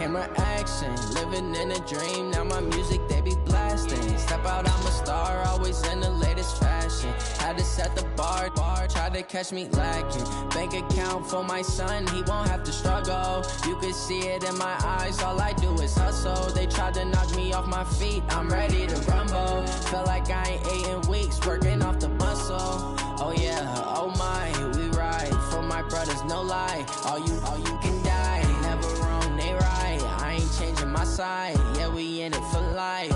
Camera action, living in a dream. Now my music, they be blasting. Step out, I'm a star, always in the latest fashion. Had to set the bar, try to catch me lacking. Bank account for my son, he won't have to struggle. You can see it in my eyes, all I do is hustle. They tried to knock me off my feet, I'm ready to rumble. Feel like I ain't ate in weeks, working off the muscle. Oh yeah, oh my, we ride for my brothers, no lie. All you can die, never wrong, they right. I ain't changing my side, yeah, we in it for life.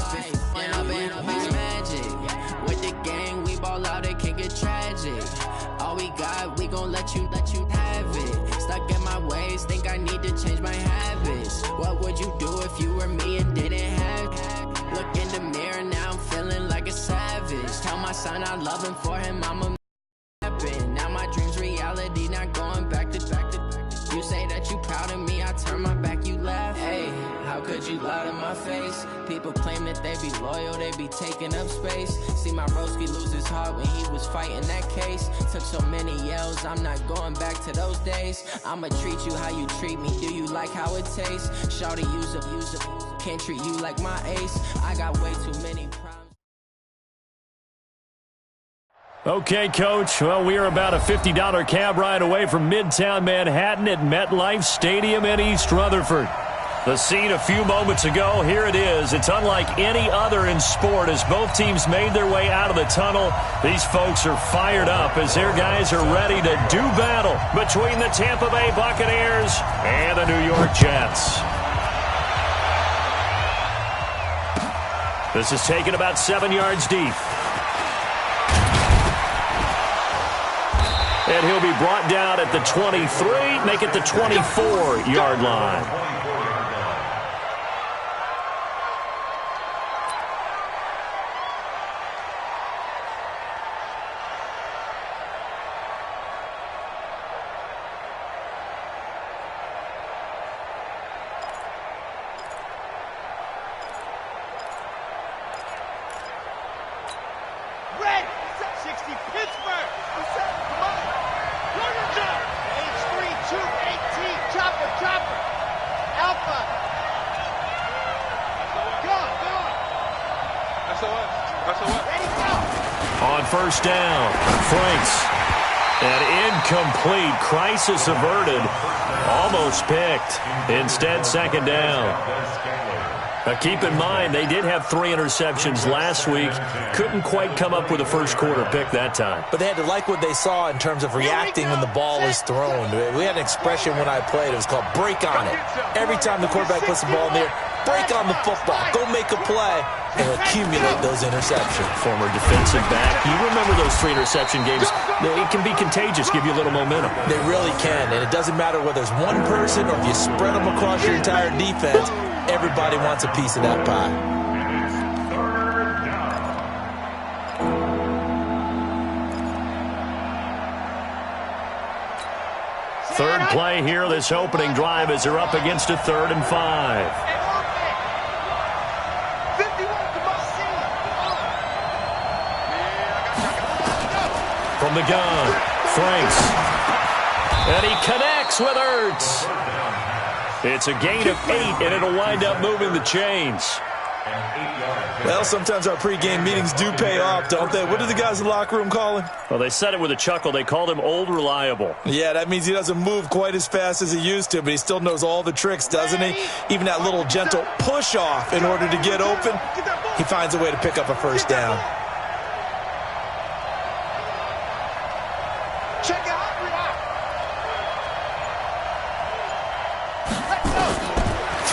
And I've been magic. With the gang, we ball out, it can get tragic. All we got, we gon' let you have it. Stuck in my ways, think I need to change my habits. What would you do if you were me and didn't have it? Look in the mirror, now I'm feeling like a savage. Tell my son I love him, for him I'm a now my dreams reality, not going back to. You say that you proud of me, I turn my back, you laugh. Hey, how could you lie to my face? People claim that they be loyal, they be taking up space. See my broski lose his heart when he was fighting that case. Took so many yells, I'm not going back to those days. I'ma treat you how you treat me, do you like how it tastes? Shawty, use up, can't treat you like my ace. I got way too many problems. Okay, Coach. Well, we are about a $50 cab ride away from Midtown Manhattan at MetLife Stadium in East Rutherford. The scene a few moments ago, here it is. It's unlike any other in sport as both teams made their way out of the tunnel. These folks are fired up as their guys are ready to do battle between the Tampa Bay Buccaneers and the New York Jets. This is taken about 7 yards deep. And he'll be brought down at the 23, make it the 24-yard line. On first down, Franks. An incomplete, crisis averted, almost picked. Instead, second down. Now keep in mind, they did have 3 interceptions last week. Couldn't quite come up with a first quarter pick that time. But they had to like what they saw in terms of reacting when the ball is thrown. We had an expression when I played. It was called break on it. Every time the quarterback puts the ball in there, break on the football. Go make a play and accumulate those interceptions. Former defensive back. You remember those 3 interception games. It can be contagious, give you a little momentum. They really can, and it doesn't matter whether it's one person or if you spread them across your entire defense. Everybody wants a piece of that pie. Third play here, this opening drive as they're up against a 3rd and 5. From the gun, Franks. And he connects with Ertz. It's a gain of 8, and it'll wind up moving the chains. Well, sometimes our pregame meetings do pay off, don't they? What do the guys in the locker room call him? Well, they said it with a chuckle. They called him Old Reliable. Yeah, that means he doesn't move quite as fast as he used to, but he still knows all the tricks, doesn't he? Even that little gentle push-off in order to get open, he finds a way to pick up a first down.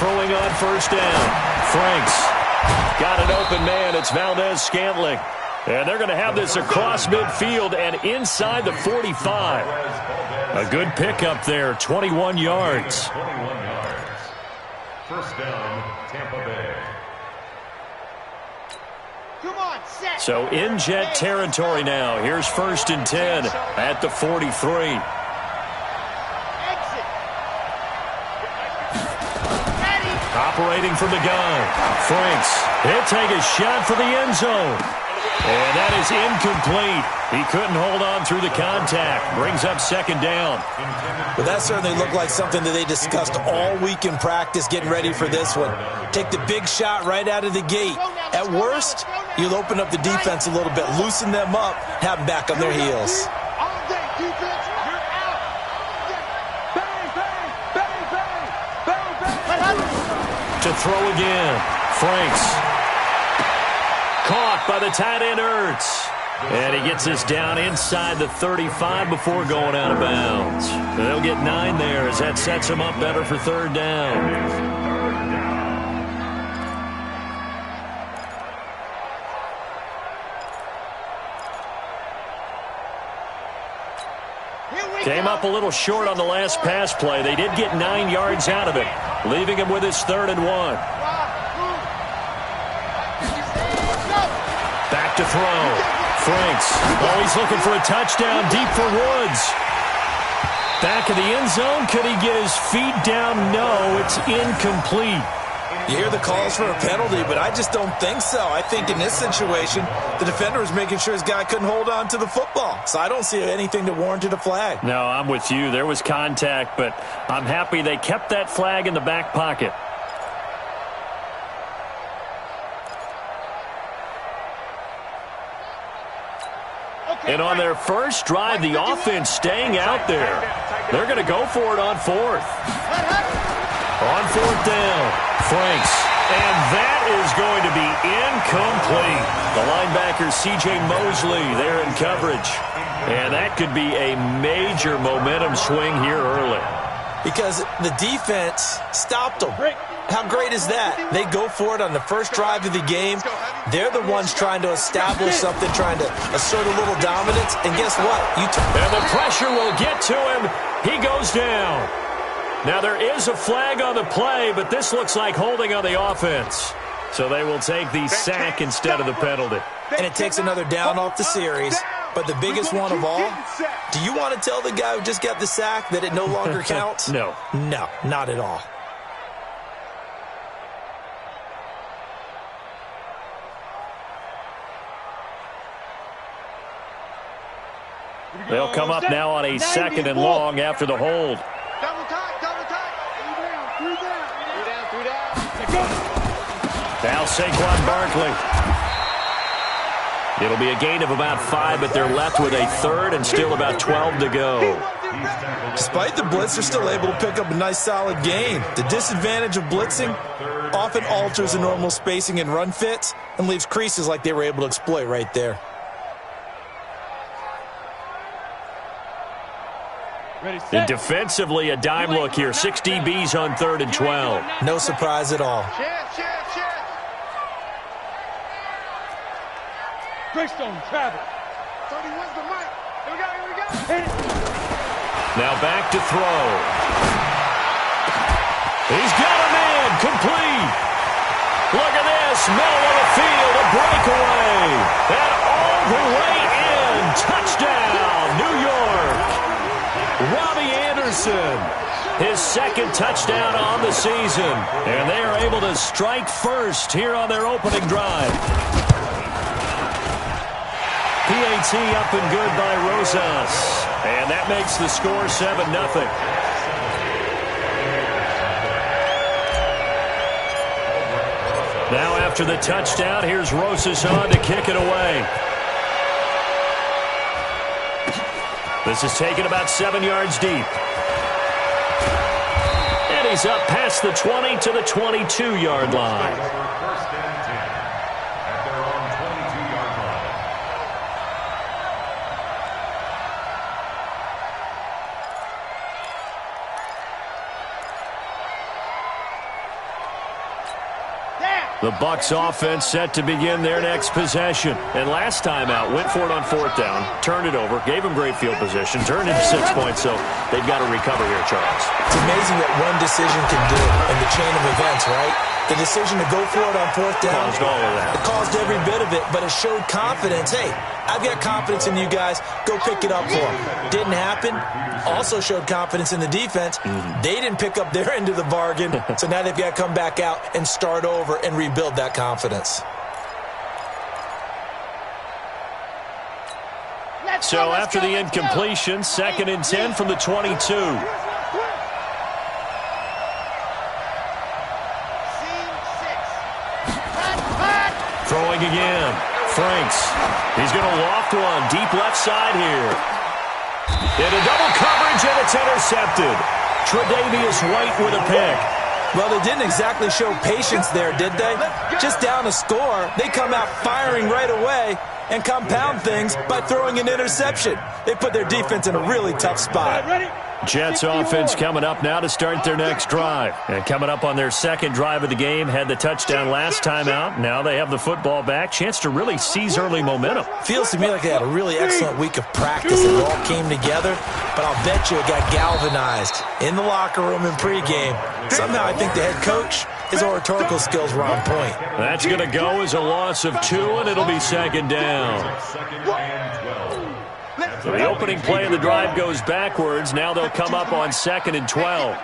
Throwing on first down. Franks got an open man. It's Valdez-Scantling. And they're going to have this across midfield and inside the 45. A good pickup there, 21 yards. First down, Tampa Bay. So in Jet territory now. Here's 1st and 10 at the 43. Operating from the gun, Franks. He'll take a shot for the end zone. And that is incomplete. He couldn't hold on through the contact. Brings up second down. Well, that certainly looked like something that they discussed all week in practice getting ready for this one. Take the big shot right out of the gate. At worst, you'll open up the defense a little bit, loosen them up, have them back on their heels. To throw again. Franks. Caught by the tight end, Ertz. And he gets us down inside the 35 before going out of bounds. They'll get 9 there as that sets him up better for third down. Came up a little short on the last pass play. They did get 9 yards out of it, leaving him with his 3rd and 1. Back to throw. Franks. Oh, he's looking for a touchdown deep for Woods. Back in the end zone. Could he get his feet down? No, it's incomplete. You hear the calls for a penalty, but I just don't think so. I think in this situation, the defender was making sure his guy couldn't hold on to the football. So I don't see anything that warranted a flag. No, I'm with you. There was contact, but I'm happy they kept that flag in the back pocket. And on their first drive, the offense staying out there. They're going to go for it on 4th. On 4th down, Franks. And that is going to be incomplete. The linebacker, C.J. Mosley, there in coverage. And that could be a major momentum swing here early. Because the defense stopped them. How great is that? They go for it on the first drive of the game. They're the ones trying to establish something, trying to assert a little dominance. And guess what? And the pressure will get to him. He goes down. Now, there is a flag on the play, but this looks like holding on the offense. So they will take the sack instead of the penalty. And it takes another down off the series. But the biggest one of all, do you want to tell the guy who just got the sack that it no longer counts? No. No, not at all. They'll come up now on a 2nd and long after the hold. Double tight. 3 down. Now Saquon Barkley. It'll be a gain of about 5, but they're left with a 3rd and still about 12 to go. Despite the blitz, they're still able to pick up a nice solid gain. The disadvantage of blitzing often alters the normal spacing and run fits and leaves creases like they were able to exploit right there. And defensively, a dime look here. 6 DBs on 3rd and 12. No surprise at all. Greystone, travel. 31's the mic. Here we go. Hit it. Now back to throw. He's got a man. Complete. Look at this. Middle of the field. A breakaway. And all the way in. Touchdown, New York. Robbie Anderson. His 2nd touchdown on the season. And they are able to strike first here on their opening drive. PAT up and good by Rosas. And that makes the score 7-0. Now after the touchdown, here's Rosas on to kick it away. This is taken about 7 yards deep. And he's up past the 20 to the 22-yard line. The Bucs offense set to begin their next possession. And last time out, went for it on 4th down, turned it over, gave them great field position, turned into 6 points, so they've got to recover here, Charles. It's amazing what one decision can do in the chain of events, right? The decision to go for it on 4th down. Caused all of that. It caused every bit of it, but it showed confidence. Hey, I've got confidence in you guys. Go pick it up for them. Didn't happen. Also showed confidence in the defense. They didn't pick up their end of the bargain, so now they've got to come back out and start over and rebuild that confidence. So after the incompletion, 2nd and 10 from the 22. Throwing again. Franks. He's going to loft one deep left side here. Into double coverage, and it's intercepted. Tre'Davious White with a pick. Well, they didn't exactly show patience there, did they? Just down a score, they come out firing right away and compound things by throwing an interception. They put their defense in a really tough spot. Jets offense coming up now to start their next drive. And coming up on their second drive of the game, had the touchdown last time out. Now they have the football back. Chance to really seize early momentum. Feels to me like they had a really excellent week of practice. It all came together, but I'll bet you it got galvanized in the locker room in pregame. Somehow I think the head coach, his oratorical skills were on point. That's going to go as a loss of 2, and it'll be 2nd down. So the opening play of the drive goes backwards. Now they'll come up on 2nd and 12.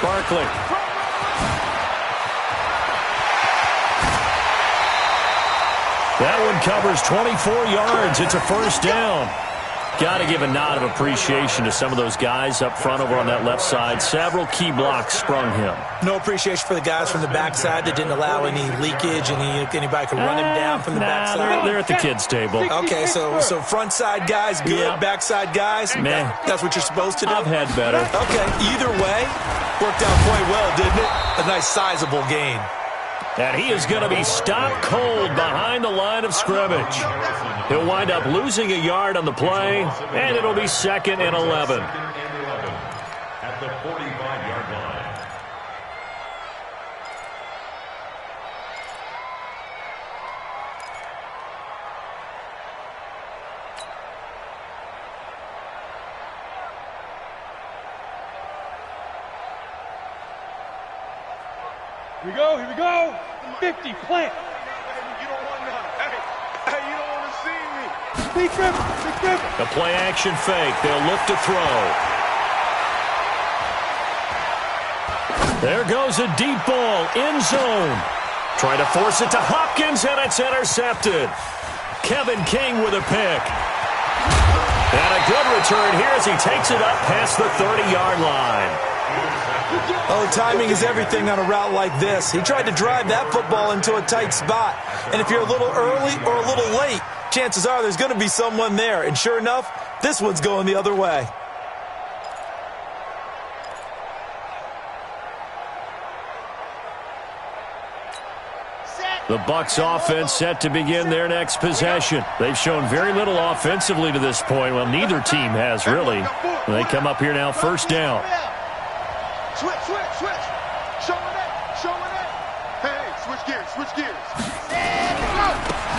Barkley. That one covers 24 yards. It's a 1st down. Got to give a nod of appreciation to some of those guys up front over on that left side. Several key blocks sprung him. No appreciation for the guys from the backside that didn't allow any leakage and anybody could run him down from the backside. They're at the kids' table. Okay, so front side guys good, backside guys, meh. That's what you're supposed to do? I've had better. Okay, either way, worked out quite well, didn't it? A nice sizable gain. And he is going to be stopped cold behind the line of scrimmage. He'll wind up losing a yard on the play, and it'll be 2nd and 11. At the 45-yard line. Here we go. 50, plant. You don't want none. Hey, you don't want to see me. Big Griffin. The play action fake. They'll look to throw. There goes a deep ball, end zone. Trying to force it to Hopkins, and it's intercepted. Kevin King with a pick. And a good return here as he takes it up past the 30-yard line. Oh, timing is everything on a route like this. He tried to drive that football into a tight spot. And if you're a little early or a little late, chances are there's going to be someone there. And sure enough, this one's going the other way. The Bucs offense set to begin their next possession. They've shown very little offensively to this point. Well, neither team has really. They come up here now, 1st down. Switch. Show it. Hey, switch gears.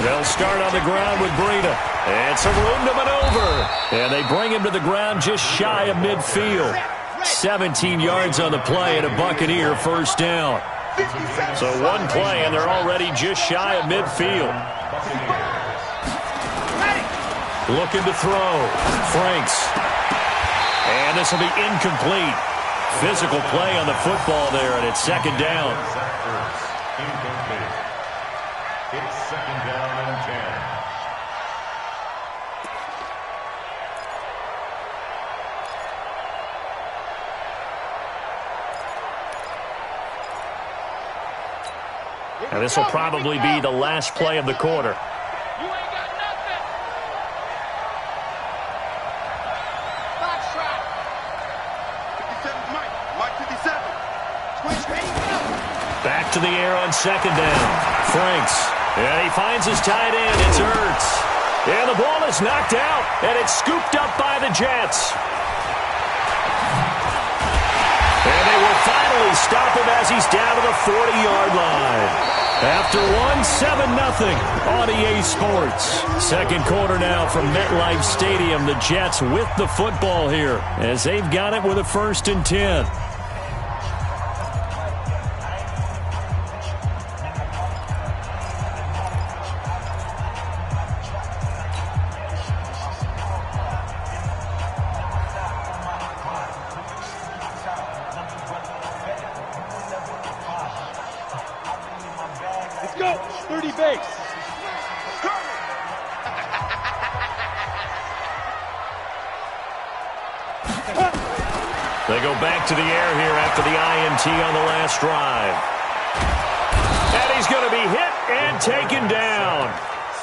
They'll start on the ground with Breida. And some room to maneuver. And they bring him to the ground just shy of midfield. 17 yards on the play and a Buccaneer 1st down. So one play, and they're already just shy of midfield. Looking to throw. Franks. And this will be incomplete. Physical play on the football there, and it's 2nd down. Incomplete. It's 2nd down and 10. And this will probably be the last play of the quarter. You ain't got nothing. Box trap. 57's Mike 57. Switch. Back to the air on 2nd down. Franks. And he finds his tight end. It's Ertz. And the ball is knocked out, and it's scooped up by the Jets. And they will finally stop him as he's down to the 40-yard line. After one, 7-0 on EA Sports. 2nd quarter now from MetLife Stadium. The Jets with the football here as they've got it with a 1st and 10. 30 base. They go back to the air here after the INT on the last drive. And he's going to be hit and taken down.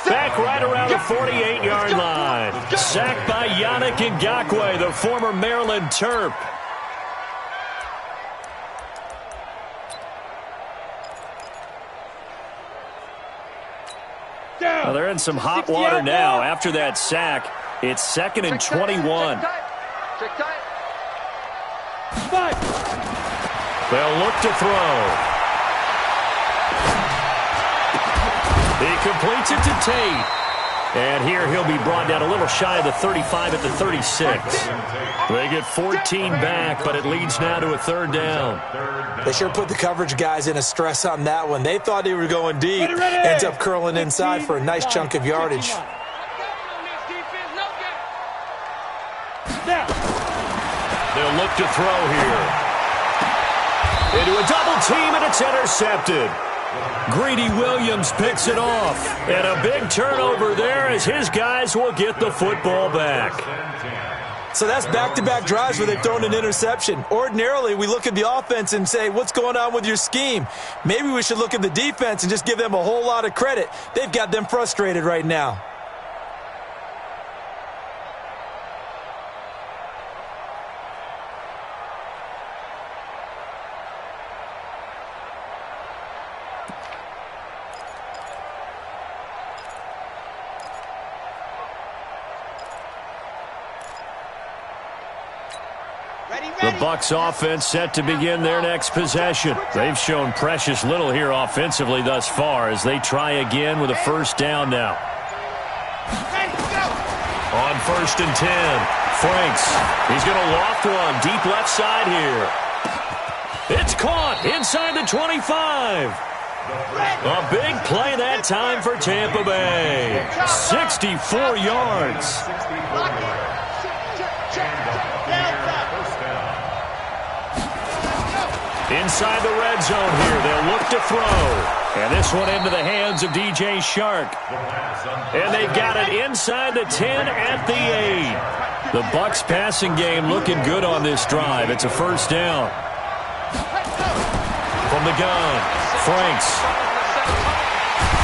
Back right around the 48-yard line. Sacked by Yannick Ngakoue, the former Maryland Terp. Well, they're in some hot water now. After that sack, it's 2nd and 21. They'll look to throw. He completes it to Tate. And here he'll be brought down a little shy of the 35 at the 36. They get 14 back, but it leads now to a 3rd down. They sure put the coverage guys in a stress on that one. They thought they were going deep. Ends up curling inside for a nice chunk of yardage. They'll look to throw here. Into a double team, and it's intercepted. Greedy Williams picks it off. And a big turnover there as his guys will get the football back. So that's back-to-back drives where they've thrown an interception. Ordinarily, we look at the offense and say, what's going on with your scheme? Maybe we should look at the defense and just give them a whole lot of credit. They've got them frustrated right now. The Bucs offense set to begin their next possession. They've shown precious little here offensively thus far as they try again with a 1st down now. On 1st and 10, Franks. He's going to loft one deep left side here. It's caught inside the 25. A big play that time for Tampa Bay. 64 yards. Inside the red zone here, they'll look to throw. And this one into the hands of DJ Shark. And they've got it inside the 10 at the 8. The Bucs passing game looking good on this drive. It's a 1st down. From the gun, Franks.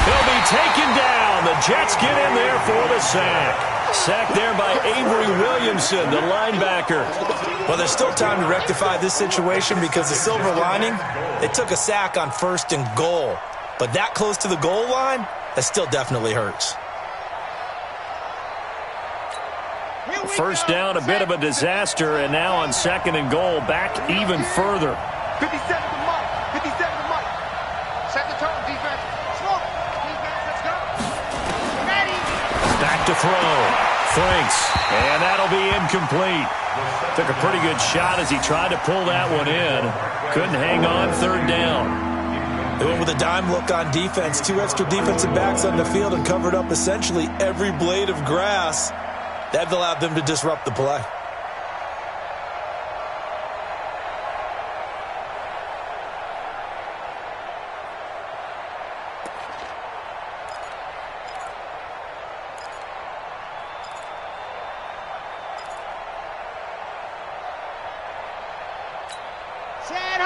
He'll be taken down. The Jets get in there for the sack. Sacked there by Avery Williamson, the linebacker. Well, there's still time to rectify this situation because the silver lining, they took a sack on 1st and goal. But that close to the goal line, that still definitely hurts. 1st down, a bit of a disaster, and now on 2nd and goal, back even further. 57 to Mike. 57 to Mike. Set the tone, defense. Smoke. Defense, let's go. Ready. Back to throw. Franks. And that'll be incomplete. Took a pretty good shot as he tried to pull that one in. Couldn't hang on 3rd down. They went with a dime look on defense. 2 extra defensive backs on the field and covered up essentially every blade of grass. That allowed them to disrupt the play.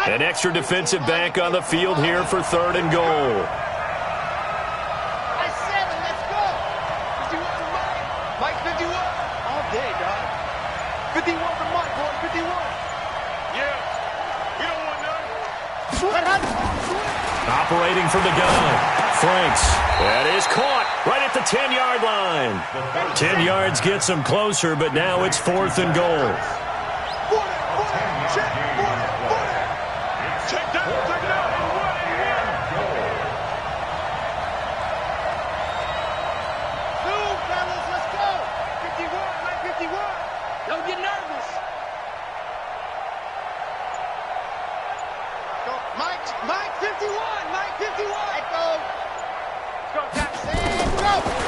An extra defensive back on the field here for 3rd and goal. Let's go. 51 for Mike. Mike, 51. All day, dog. 51 for Mike, boy. 51. Yeah. We don't want none. Operating from the gun. Franks. That is caught right at the 10-yard line. 10 yards gets them closer, but now it's 4th and goal.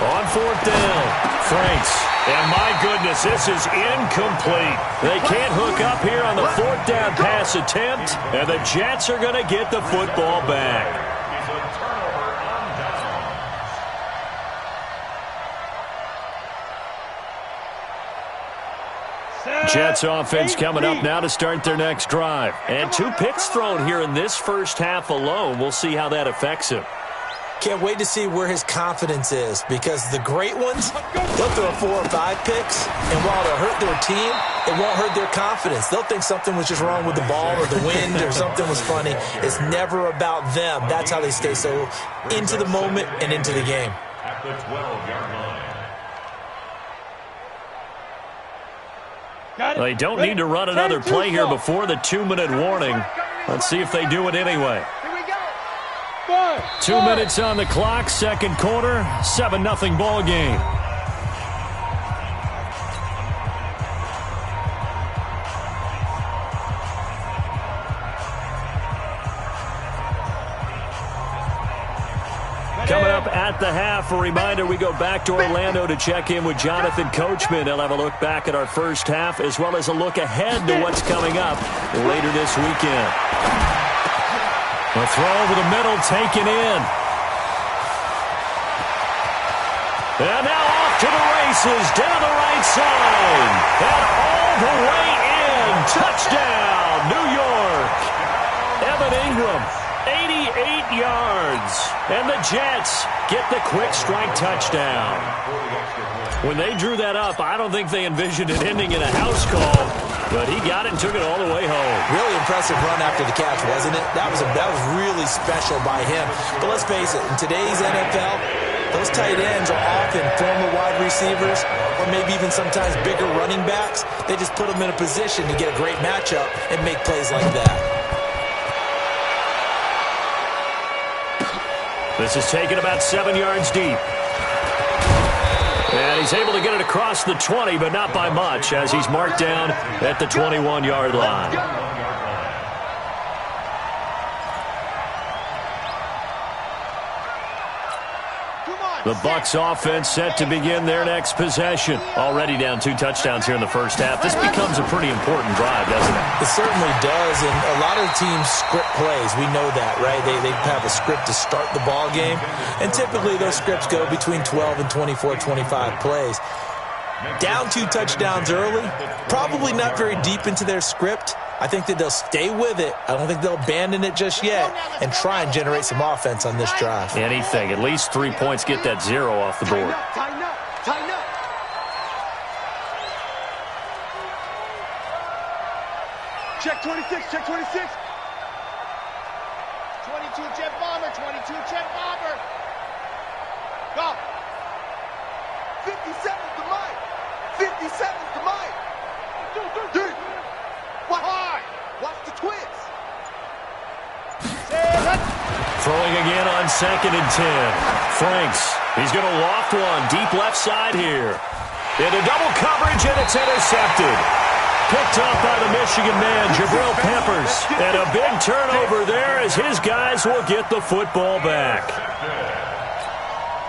On 4th down, Franks. And my goodness, this is incomplete. They can't hook up here on the 4th down pass attempt, and the Jets are going to get the football back. Jets offense coming up now to start their next drive. And 2 picks thrown here in this first half alone. We'll see how that affects him. Can't wait to see where his confidence is, because the great ones, they'll throw 4 or 5 picks, and while it'll hurt their team, it won't hurt their confidence. They'll think something was just wrong with the ball or the wind or something was funny. It's never about them. That's how they stay so into the moment and into the game. At the 12-yard line. They don't need to run another play here before the 2-minute warning. Let's see if they do it anyway. 2 minutes on the clock, second quarter, 7-0 ball game. Coming up at the half, a reminder, we go back to Orlando to check in with Jonathan Coachman. He'll have a look back at our first half as well as a look ahead to what's coming up later this weekend. A throw over the middle, taken in. And now off to the races, down the right side. And all the way in. Touchdown, New York. Evan Ingram, 88 yards. And the Jets get the quick strike touchdown. When they drew that up, I don't think they envisioned it ending in a house call, but he got it and took it all the way home. Really impressive run after the catch, wasn't it? That was really special by him. But let's face it, in today's NFL, those tight ends are often former wide receivers or maybe even sometimes bigger running backs. They just put them in a position to get a great matchup and make plays like that. This is taken about 7 yards deep. And he's able to get it across the 20, but not by much, as he's marked down at the 21-yard line. The Bucs offense set to begin their next possession. Already down 2 touchdowns here in the first half. This becomes a pretty important drive, doesn't it? It certainly does, and a lot of teams script plays. We know that, right? They have a script to start the ball game, and typically those scripts go between 12 and 24, 25 plays. Down 2 touchdowns early, probably not very deep into their script. I think that they'll stay with it. I don't think they'll abandon it just yet and try and generate some offense on this drive. Anything. At least 3 points, get that 0 off the board. Tighten up, tighten up. Check 26, check 26. 22 jet bomber, 22 jet bomber. Go. 57's the mic. 57's the mic. Dude. Watch the twist. Throwing again on 2nd and 10. Franks, he's going to loft one deep left side here. Into double coverage, and it's intercepted. Picked off by the Michigan man, Jabril Peppers. And a big turnover there as his guys will get the football back.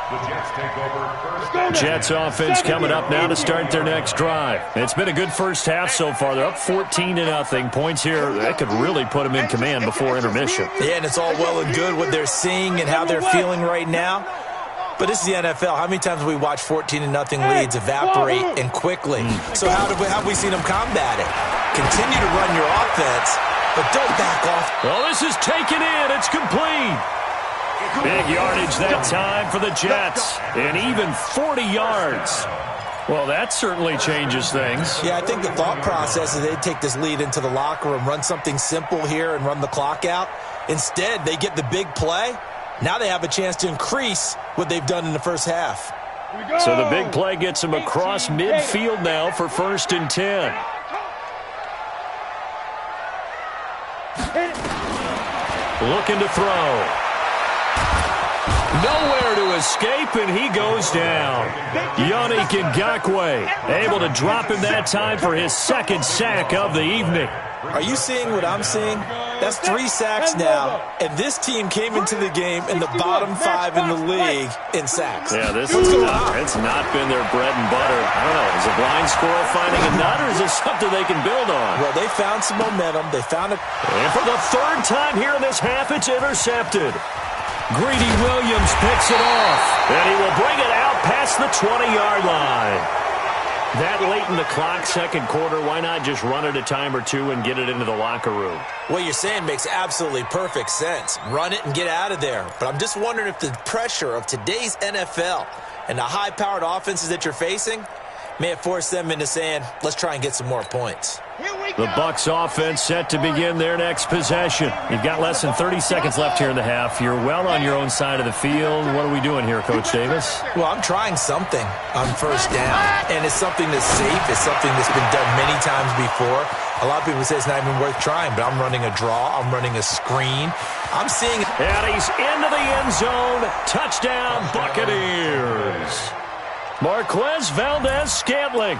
The Jets take over first. Jets offense coming up now to start their next drive. It's been a good first half so far. They're up 14-0. Points here, that could really put them in command before intermission. Yeah, and it's all well and good what they're seeing and how they're feeling right now. But this is the NFL. How many times have we watched 14-0 leads evaporate and quickly? So how have we seen them combat it? Continue to run your offense, but don't back off. Well, this is taken in. It's complete. Big yardage that time for the Jets. And even 40 yards. Well, that certainly changes things. Yeah, I think the thought process is they'd take this lead into the locker room, run something simple here and run the clock out. Instead, they get the big play. Now they have a chance to increase what they've done in the first half. So the big play gets them across midfield now for 1st and 10. Looking to throw. Nowhere to escape, and he goes down. Yannick Ngakoue able to drop him that time for his 2nd sack of the evening. Are you seeing what I'm seeing? That's 3 sacks now, and this team came into the game in the bottom 5 in the league in sacks. Yeah, it's not been their bread and butter. I don't know, is a blind squirrel finding a nut, or is this something they can build on? Well, they found some momentum. They found it. And for the 3rd time here in this half, it's intercepted. Greedy Williams picks it off, and he will bring it out past the 20-yard line. That late in the clock, second quarter, why not just run it a time or two and get it into the locker room? What you're saying makes absolutely perfect sense. Run it and get out of there. But I'm just wondering if the pressure of today's NFL and the high-powered offenses that you're facing may have forced them into saying, let's try and get some more points. The Bucs offense set to begin their next possession. You've got less than 30 seconds left here in the half. You're well on your own side of the field. What are we doing here, Coach Davis? Well, I'm trying something on first down, and it's something that's safe. It's something that's been done many times before. A lot of people say it's not even worth trying, but I'm running a draw. I'm running a screen. I'm seeing it. And he's into the end zone. Touchdown, Buccaneers. Marquez Valdez-Scantling,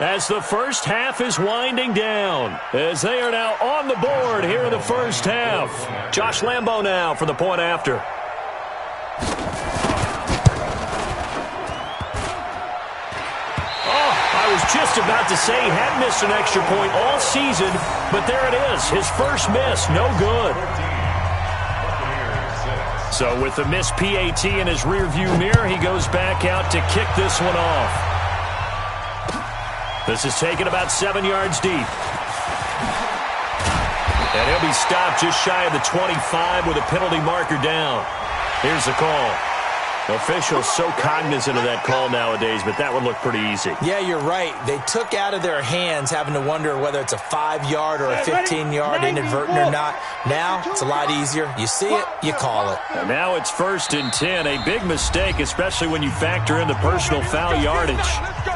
as the first half is winding down, as they are now on the board here in the first half. Josh Lambo now for the point after. Oh, I was just about to say he had missed an extra point all season, but there it is. His first miss, no good. So with the missed PAT in his rearview mirror, he goes back out to kick this one off. This is taken about 7 yards deep. And he'll be stopped just shy of the 25 with a penalty marker down. Here's the call. Officials so cognizant of that call nowadays, but that would look pretty easy. Yeah, you're right. They took out of their hands having to wonder whether it's a 5-yard or a 15-yard inadvertent or not. Now, it's a lot easier. You see it, you call it. And now it's 1st and 10. A big mistake, especially when you factor in the personal foul yardage.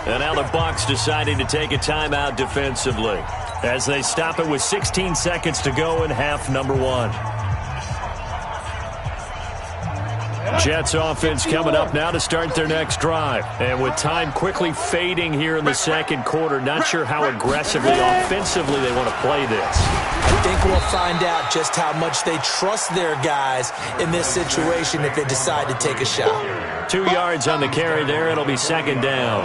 And now the Bucs deciding to take a timeout defensively as they stop it with 16 seconds to go in half number 1. Jets offense coming up now to start their next drive. And with time quickly fading here in the second quarter, not sure how aggressively, offensively they want to play this. I think we'll find out just how much they trust their guys in this situation if they decide to take a shot. 2 yards on the carry there. It'll be second down.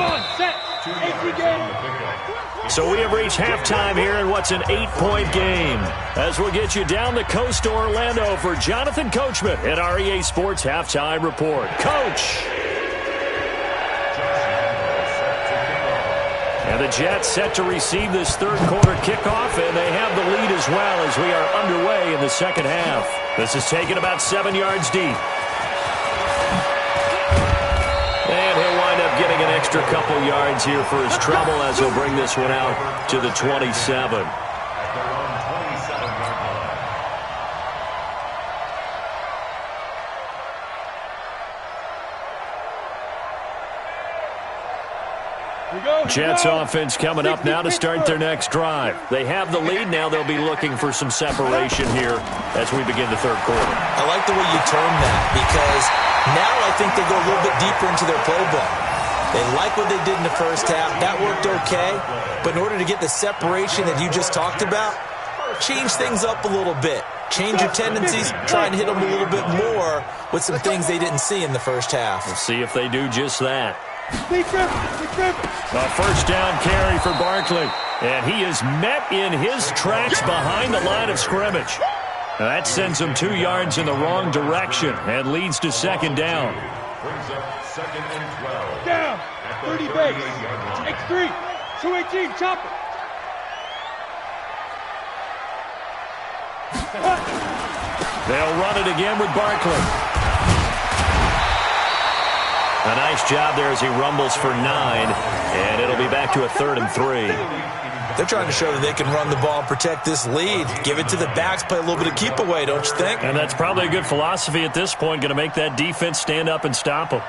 So we have reached halftime here in what's an 8-point game. As we'll get you down the coast to Orlando for Jonathan Coachman at our EA Sports Halftime Report. Coach! And the Jets set to receive this third quarter kickoff, and they have the lead as well as we are underway in the second half. This is taken about 7 yards deep. And he'll wind up getting an extra couple yards here for his trouble as he'll bring this one out to the 27. Jets offense coming up now to start their next drive. They have the lead. Now they'll be looking for some separation here as we begin the third quarter. I like the way you term that because now I think they go a little bit deeper into their playbook. They like what they did in the first half. That worked okay. But in order to get the separation that you just talked about, change things up a little bit. Change your tendencies. Try and hit them a little bit more with some things they didn't see in the first half. We'll see if they do just that. A first down carry for Barkley. And he is met in his tracks behind the line of scrimmage. Now that sends him 2 yards in the wrong direction and leads to second down. Brings up second and 12. Down. 30 base. X3. 218. Chopper. They'll run it again with Barkley. A nice job there as he rumbles for 9, and it'll be back to a 3rd and 3. They're trying to show that they can run the ball and protect this lead. Give it to the backs, play a little bit of keep away, don't you think? And that's probably a good philosophy at this point, going to make that defense stand up and stop them.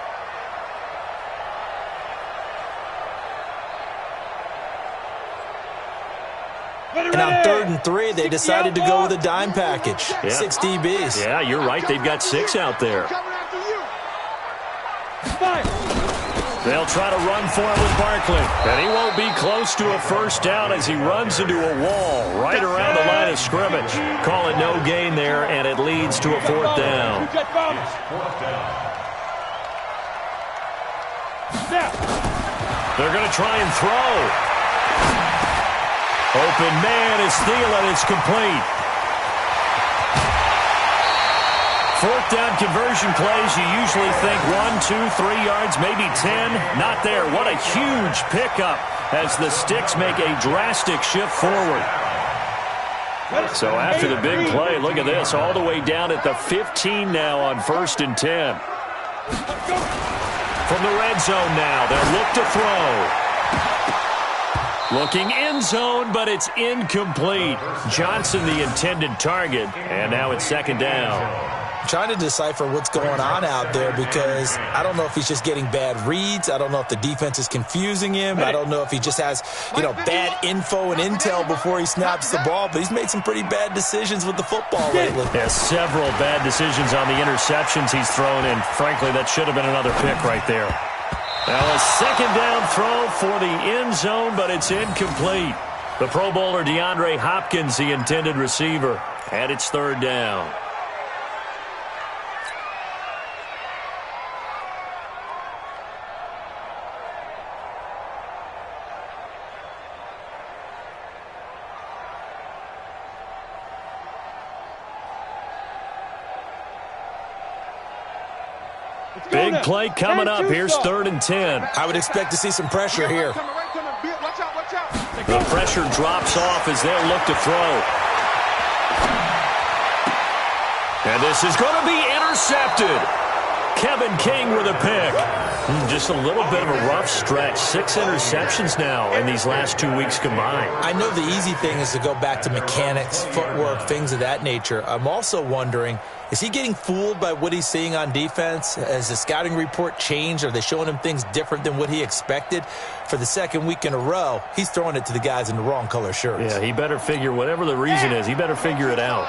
And on 3rd and 3, they decided to go with a dime package. Yeah. 6 DBs. Yeah, you're right. They've got 6 out there. They'll try to run for it with Barkley. And he won't be close to a first down as he runs into a wall right around the line of scrimmage. Call it no gain there, and it leads to a 4th down. They're going to try and throw. Open man is Thielen. It's complete. Fourth down conversion plays, you usually think 1, 2, 3 yards, maybe 10. Not there. What a huge pickup as the Sticks make a drastic shift forward. So after the big play, look at this, all the way down at the 15 now on 1st and 10. From the red zone now, they'll look to throw. Looking end zone, but it's incomplete. Johnson the intended target, and now it's 2nd down. Trying to decipher what's going on out there because I don't know if he's just getting bad reads. I don't know if the defense is confusing him. I don't know if he just has, bad info and intel before he snaps the ball. But he's made some pretty bad decisions with the football lately. Yeah, several bad decisions on the interceptions he's thrown, and frankly, that should have been another pick right there. Now a 2nd down throw for the end zone, but it's incomplete. The Pro Bowler DeAndre Hopkins, the intended receiver, and it's 3rd down. Big play coming up. Here's 3rd and 10. I would expect to see some pressure here. The pressure drops off as they'll look to throw. And this is going to be intercepted. Kevin King with a pick. Just a little bit of a rough stretch. 6 interceptions now in these last 2 weeks combined. I know the easy thing is to go back to mechanics, footwork, things of that nature. I'm also wondering, is he getting fooled by what he's seeing on defense? Has the scouting report changed? Are they showing him things different than what he expected? For the 2nd week in a row, he's throwing it to the guys in the wrong color shirts. Yeah, he better figure, whatever the reason is, he better figure it out.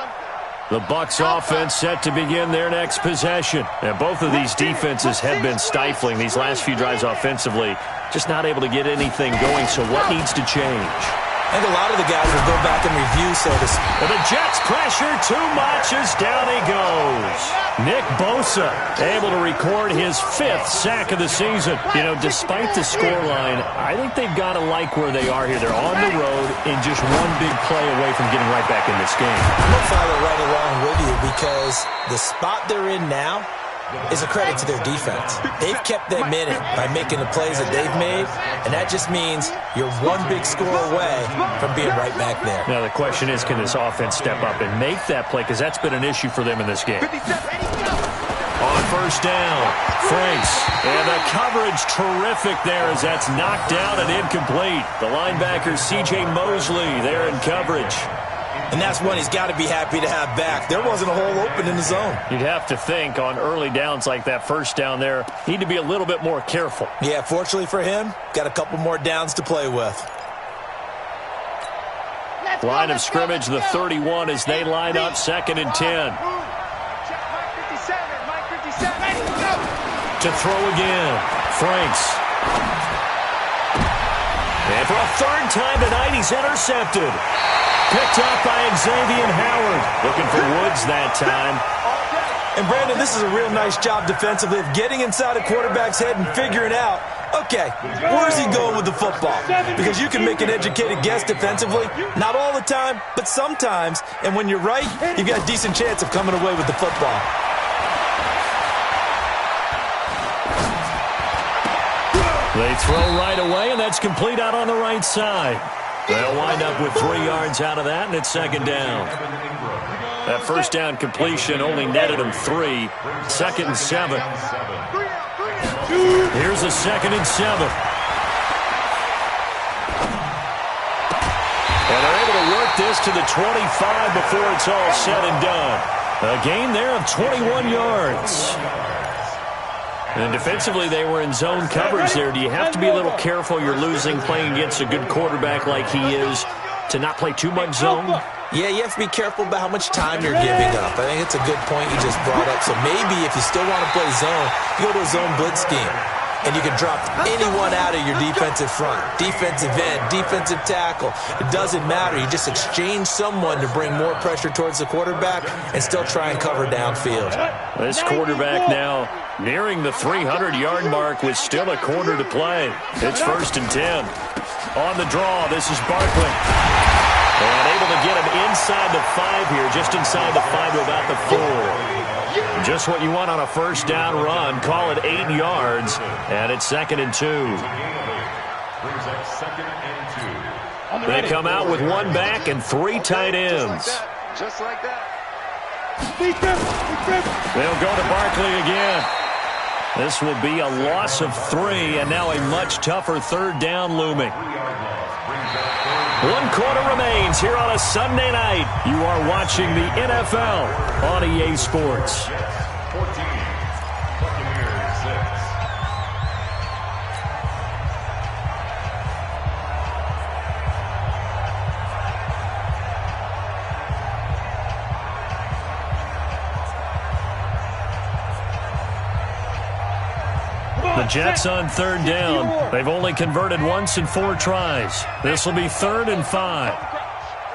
The Bucs offense set to begin their next possession. And both of these defenses have been stifling these last few drives offensively. Just not able to get anything going, so what needs to change? I think a lot of the guys will go back and review, so to speak. And the Jets pressure too much as down he goes. Nick Bosa able to record his 5th sack of the season. Despite the scoreline, I think they've got to like where they are here. They're on the road and just one big play away from getting right back in this game. I'm going to follow right along with you because the spot they're in now is a credit to their defense. They've kept them in it by making the plays that they've made, and that just means you're one big score away from being right back there. Now the question is, can this offense step up and make that play? Because that's been an issue for them in this game. On 1st down, Franks. And the coverage terrific there as that's knocked down and incomplete. The linebacker C.J. Mosley there in coverage. And that's one he's got to be happy to have back. There wasn't a hole open in the zone. You'd have to think on early downs like that 1st down there, need to be a little bit more careful. Yeah, fortunately for him, got a couple more downs to play with. Line of scrimmage, the 31 as they line up 2nd and 10. To throw again, Franks. And for a 3rd time tonight, he's intercepted. Picked up by Xavier Howard. Looking for Woods that time. And, Brandon, this is a real nice job defensively of getting inside a quarterback's head and figuring out, okay, where's he going with the football? Because you can make an educated guess defensively. Not all the time, but sometimes. And when you're right, you've got a decent chance of coming away with the football. They throw right away, and that's complete out on the right side. They'll wind up with 3 yards out of that, and it's 2nd down. That 1st down completion only netted them 3. 2nd and 7. Here's a 2nd and 7. And they're able to work this to the 25 before it's all said and done. A gain there of 21 yards. And defensively, they were in zone coverage there. Do you have to be a little careful? You're losing playing against a good quarterback like he is to not play too much zone? Yeah, you have to be careful about how much time you're giving up. I think it's a good point you just brought up. So maybe if you still want to play zone, you go to a zone blitz scheme. And you can drop anyone out of your defensive front. Defensive end, defensive tackle. It doesn't matter. You just exchange someone to bring more pressure towards the quarterback and still try and cover downfield. This quarterback now nearing the 300-yard mark with still a quarter to play. It's 1st and 10. On the draw, this is Barkley. And able to get him inside the 5 here, just inside the 5 to about the 4. Just what you want on a first down run. Call it 8 yards, and it's 2nd and 2. Brings up 2nd and 2. They come out with 1 back and 3 tight ends. Just like that. They'll go to Barkley again. This will be a loss of 3, and now a much tougher 3rd down looming. 1 quarter remains here on a Sunday night. You are watching the NFL on EA Sports. 14, Buccaneers 6. The Jets on 3rd down. They've only converted once in 4 tries. This will be 3rd and 5.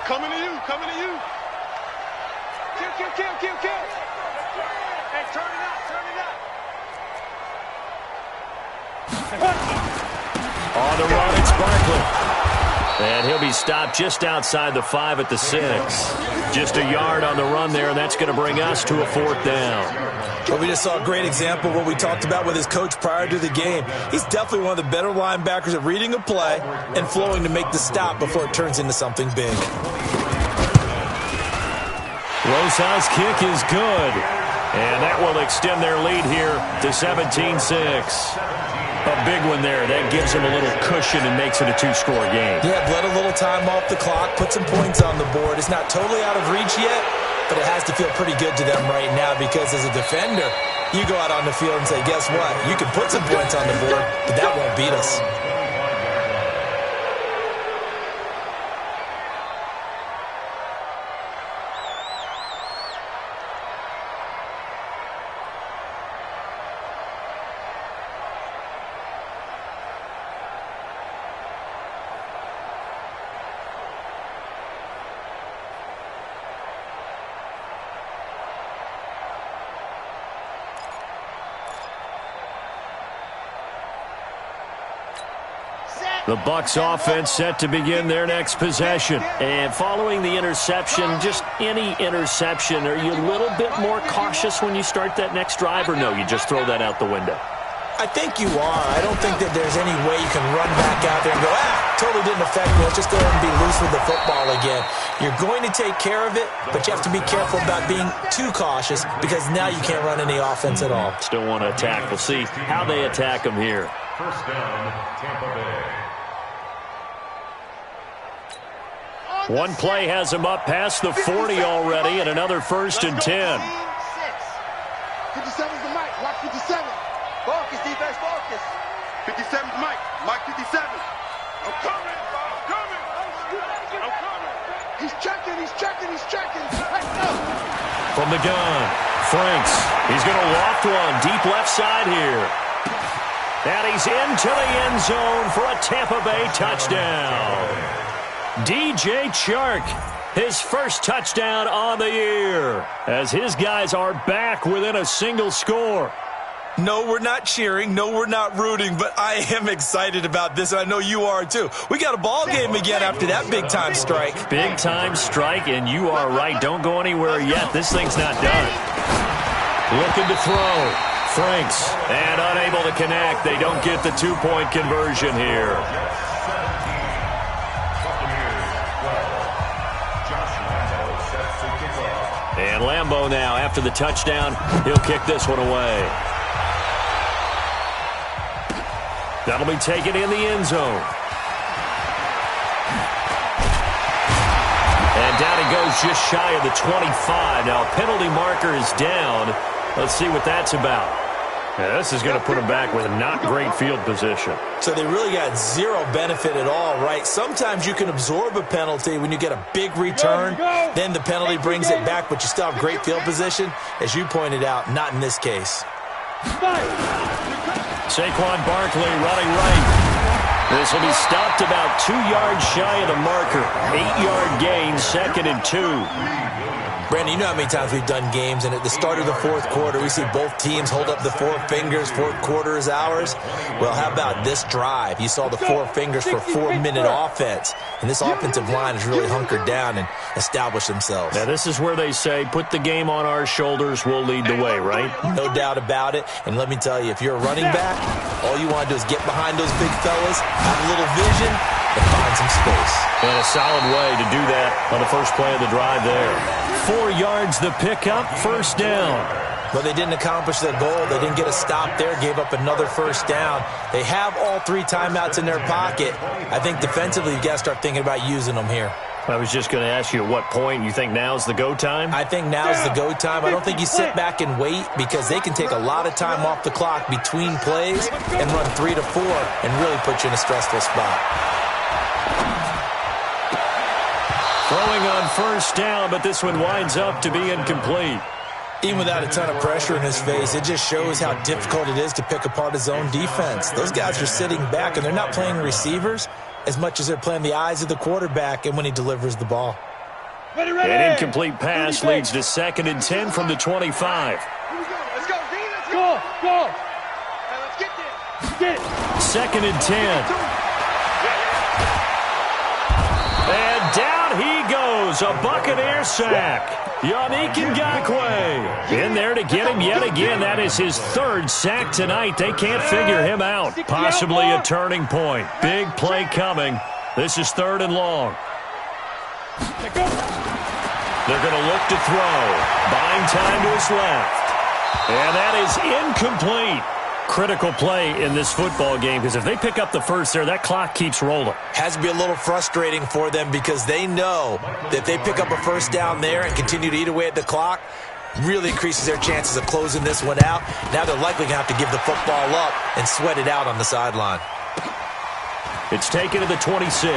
Coming to you, coming to you. Kill. Hey, turn it up. On the run, it's Barkley. And he'll be stopped just outside the 5 at the 6. Just a yard on the run there, and that's going to bring us to a 4th down. Well, we just saw a great example of what we talked about with his coach prior to the game. He's definitely one of the better linebackers at reading a play and flowing to make the stop before it turns into something big. Rosas' kick is good. And that will extend their lead here to 17-6. A big one there. That gives them a little cushion and makes it a 2-score game. Yeah, bled a little time off the clock, put some points on the board. It's not totally out of reach yet, but it has to feel pretty good to them right now because as a defender, you go out on the field and say, guess what? You can put some points on the board, but that won't beat us. The Bucs offense set to begin their next possession. And following the interception, just any interception, are you a little bit more cautious when you start that next drive, or no, you just throw that out the window? I think you are. I don't think that there's any way you can run back out there and go, totally didn't affect me. Let's just go ahead and be loose with the football again. You're going to take care of it, but you have to be careful about being too cautious because now you can't run any offense at all. Still want to attack. We'll see how they attack them here. First down, Tampa Bay. One play has him up past the 40 already, and another 1st and 10. 57's the mic. Watch 57. Focus, defense, focus. 57's Mike. Mike 57. I'm coming. He's checking. Let's go. From the gun, Franks. He's going to loft one deep left side here. And he's into the end zone for a Tampa Bay touchdown. DJ Chark, his first touchdown on the year, as his guys are back within a single score. No, we're not cheering. No, we're not rooting, but I am excited about this, and I know you are too. We got a ball game again after that big-time strike. Big-time strike, and you are right. Don't go anywhere yet. This thing's not done. Looking to throw. Franks, and unable to connect. They don't get the 2-point conversion here. And Lambeau now, after the touchdown, he'll kick this one away. That'll be taken in the end zone. And down he goes just shy of the 25. Now, a penalty marker is down. Let's see what that's about. Yeah, this is going to put them back with a not great field position. So they really got zero benefit at all, right? Sometimes you can absorb a penalty when you get a big return. Then the penalty brings it back, but you still have great field position. As you pointed out, not in this case. Saquon Barkley running right. This will be stopped about 2 yards shy of the marker. 8-yard gain, 2nd and 2. Brandon, you know how many times we've done games, and at the start of the fourth quarter, we see both teams hold up the four fingers, fourth quarter is ours. Well, how about this drive? You saw the four fingers for 4-minute offense, and this offensive line has really hunkered down and established themselves. Now, this is where they say, put the game on our shoulders, we'll lead the way, right? No doubt about it, and let me tell you, if you're a running back, all you want to do is get behind those big fellas, have a little vision, and find some space. And a solid way to do that on the first play of the drive there. 4 yards the pickup, first down. Well, they didn't accomplish their goal. They didn't get a stop there, gave up another first down. They have all 3 timeouts in their pocket. I think defensively you've got to start thinking about using them here. I was just going to ask you at what point you think now's the go time? I think now's the go time. I don't think you sit back and wait because they can take a lot of time off the clock between plays and run 3 to 4 and really put you in a stressful spot. Throwing on first down, but this one winds up to be incomplete. Even without a ton of pressure in his face, it just shows how difficult it is to pick apart his own defense. Those guys are sitting back, and they're not playing receivers as much as they're playing the eyes of the quarterback and when he delivers the ball. An incomplete pass leads to 2nd and 10 from the 25. Let's go, D, let's go. Go. Hey, let's get this. Get it. 2nd and 10. And down he goes, a Buccaneer sack. Yannick Ngakoue in there to get him yet again. That is his 3rd sack tonight. They can't figure him out. Possibly a turning point. Big play coming. This is 3rd and long. They're going to look to throw. Buying time to his left. And that is incomplete. Critical play in this football game because if they pick up the first there, that clock keeps rolling. Has to be a little frustrating for them because they know that if they pick up a first down there and continue to eat away at the clock, really increases their chances of closing this one out. Now they're likely going to have to give the football up and sweat it out on the sideline. It's taken to the 26.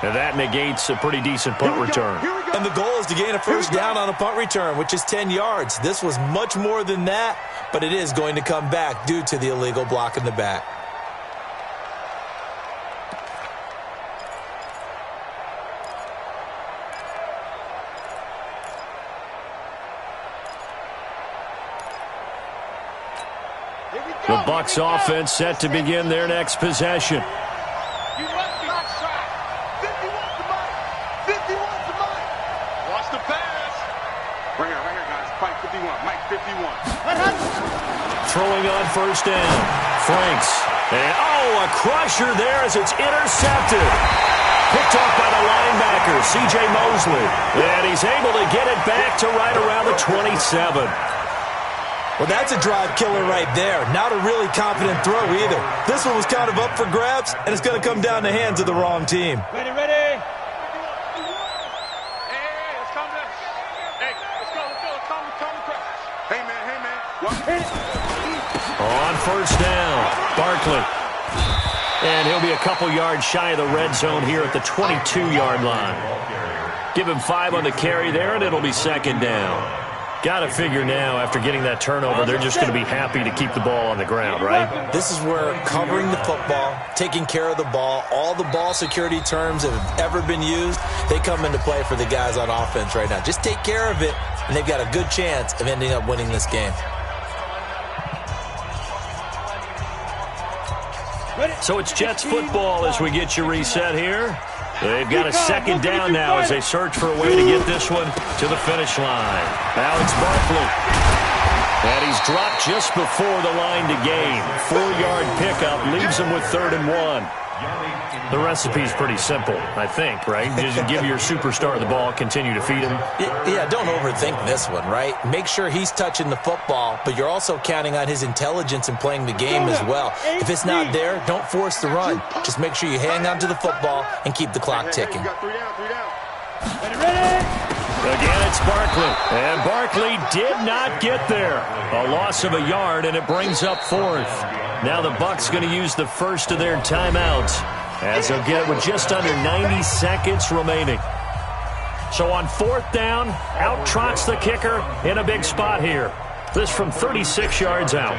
And that negates a pretty decent punt return. And the goal is to gain a first down on a punt return, which is 10 yards. This was much more than that, but it is going to come back due to the illegal block in the back. The Bucs offense set to begin their next possession. Throwing on first down. Franks. And, a crusher there as it's intercepted. Picked off by the linebacker, C.J. Mosley. And he's able to get it back to right around the 27. Well, that's a drive killer right there. Not a really confident throw either. This one was kind of up for grabs, and it's going to come down the hands of the wrong team. Ready. Hey, let's calm down. Hey, let's go. Calm the crash. Hey, man. On first down, Barkley. And he'll be a couple yards shy of the red zone here at the 22-yard line. Give him 5 on the carry there, and it'll be 2nd down. Got to figure now, after getting that turnover, they're just going to be happy to keep the ball on the ground, right? This is where covering the football, taking care of the ball, all the ball security terms that have ever been used, they come into play for the guys on offense right now. Just take care of it, and they've got a good chance of ending up winning this game. So it's Jets football as we get you reset here. They've got a 2nd down now as they search for a way to get this one to the finish line. Alex Barkley. And he's dropped just before the line to gain. 4-yard pickup leaves him with 3rd and 1. The recipe's pretty simple, I think, right? Just give your superstar the ball, continue to feed him. Yeah, don't overthink this one, right? Make sure he's touching the football, but you're also counting on his intelligence in playing the game as well. If it's not there, don't force the run. Just make sure you hang on to the football and keep the clock ticking. Again, it's Barkley. And Barkley did not get there. A loss of a yard, and it brings up 4th. Now the Bucs going to use the first of their timeouts as they'll get it with just under 90 seconds remaining. So on 4th down, out trots the kicker in a big spot here. This from 36 yards out.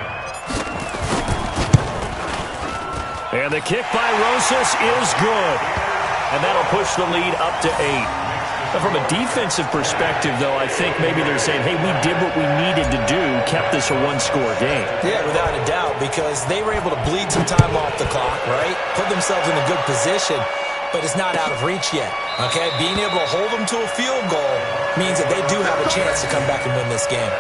And the kick by Rosas is good. And that'll push the lead up to 8. Now, from a defensive perspective, though, I think maybe they're saying, hey, we did what we needed to do, kept this a one-score game. Yeah, without a doubt, because they were able to bleed some time off the clock, right? Put themselves in a good position, but it's not out of reach yet, okay? Being able to hold them to a field goal means that they do have a chance to come back and win this game.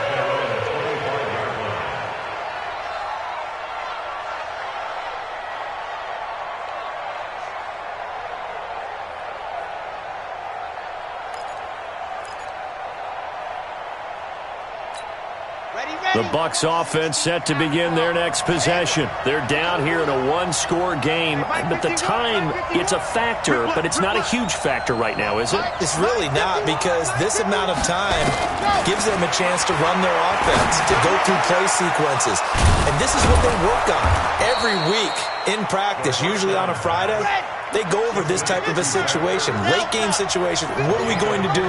The Bucs offense set to begin their next possession. They're down here in a one-score game. But the time, it's a factor, but it's not a huge factor right now, is it? It's really not, because this amount of time gives them a chance to run their offense, to go through play sequences. And this is what they work on every week in practice, usually on a Friday. They go over this type of a situation, late-game situation. What are we going to do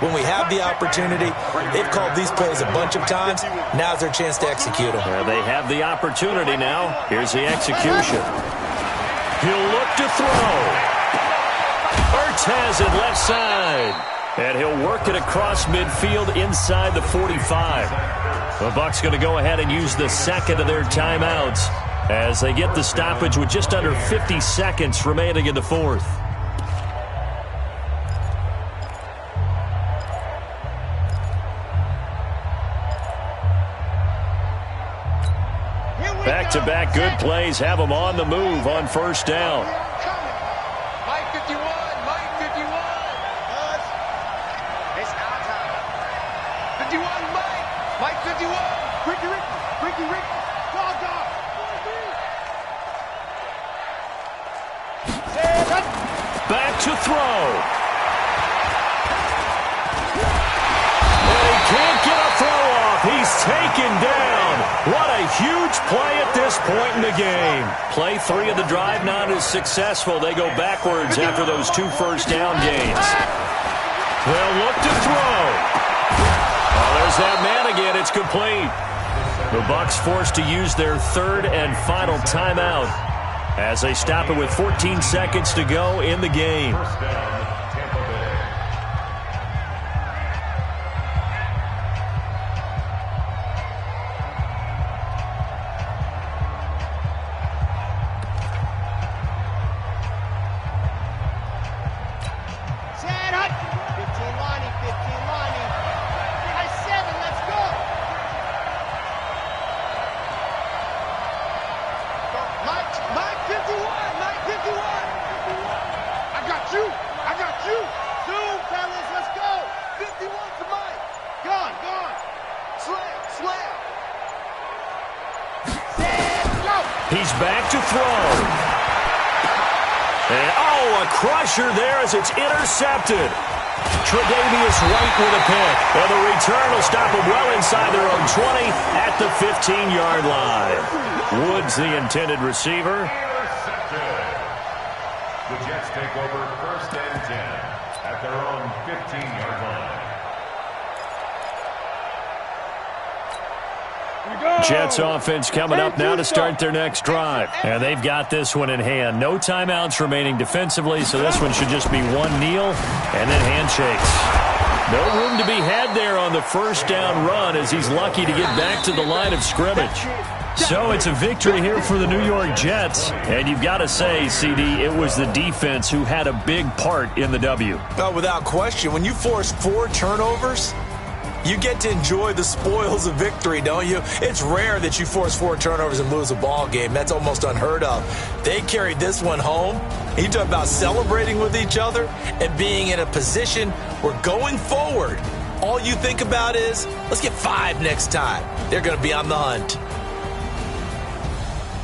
when we have the opportunity? They've called these plays a bunch of times. Now's their chance to execute them. They have the opportunity now. Here's the execution. He'll look to throw. Ertz has it left side. And he'll work it across midfield inside the 45. The Bucs going to go ahead and use the second of their timeouts as they get the stoppage with just under 50 seconds remaining in the fourth. Back-to-back good plays have them on the move on first down. Mike 51, Mike 51. It's our time. 51, Mike 51. Ricky. Dog. Back to throw. And he can't get a throw off. He's taken down. What a huge play at this point in the game. Play 3 of the drive not as successful. They go backwards after those 2 first down gains. They'll look to throw. Oh, there's that man again. It's complete. The Bucs forced to use their third and final timeout as they stop it with 14 seconds to go in the game. First down, Tampa Bay. Set up. 15 Lonnie. 7, let's go. Mike 51. I got you. Zoom, fellas, let's go. 51 to Mike. Gone. Slam. Set, go. He's back to throw. And, a crusher there as it's intercepted. Tre'Davious White with a pick. And the return will stop them well inside their own 20 at the 15-yard line. Woods, the intended receiver. Intercepted. The Jets take over first and 10 at their own 15-yard line. Jets offense coming up now to start their next drive. And they've got this one in hand. No timeouts remaining defensively, so this one should just be one kneel and then handshakes. No room to be had there on the first down run as he's lucky to get back to the line of scrimmage. So it's a victory here for the New York Jets. And you've got to say, CD, it was the defense who had a big part in the W. Oh, without question. When you force 4 turnovers, you get to enjoy the spoils of victory, don't you? It's rare that you force 4 turnovers and lose a ball game. That's almost unheard of. They carried this one home. You talk about celebrating with each other and being in a position where going forward, all you think about is, let's get 5 next time. They're going to be on the hunt.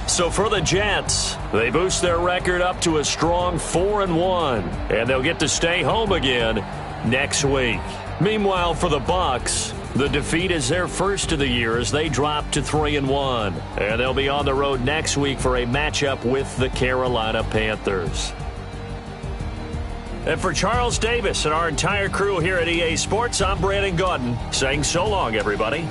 So for the Jets, they boost their record up to a strong 4-1, and they'll get to stay home again next week. Meanwhile, for the Bucs, the defeat is their first of the year as they drop to 3-1, and they'll be on the road next week for a matchup with the Carolina Panthers. And for Charles Davis and our entire crew here at EA Sports, I'm Brandon Gaudin saying so long, everybody.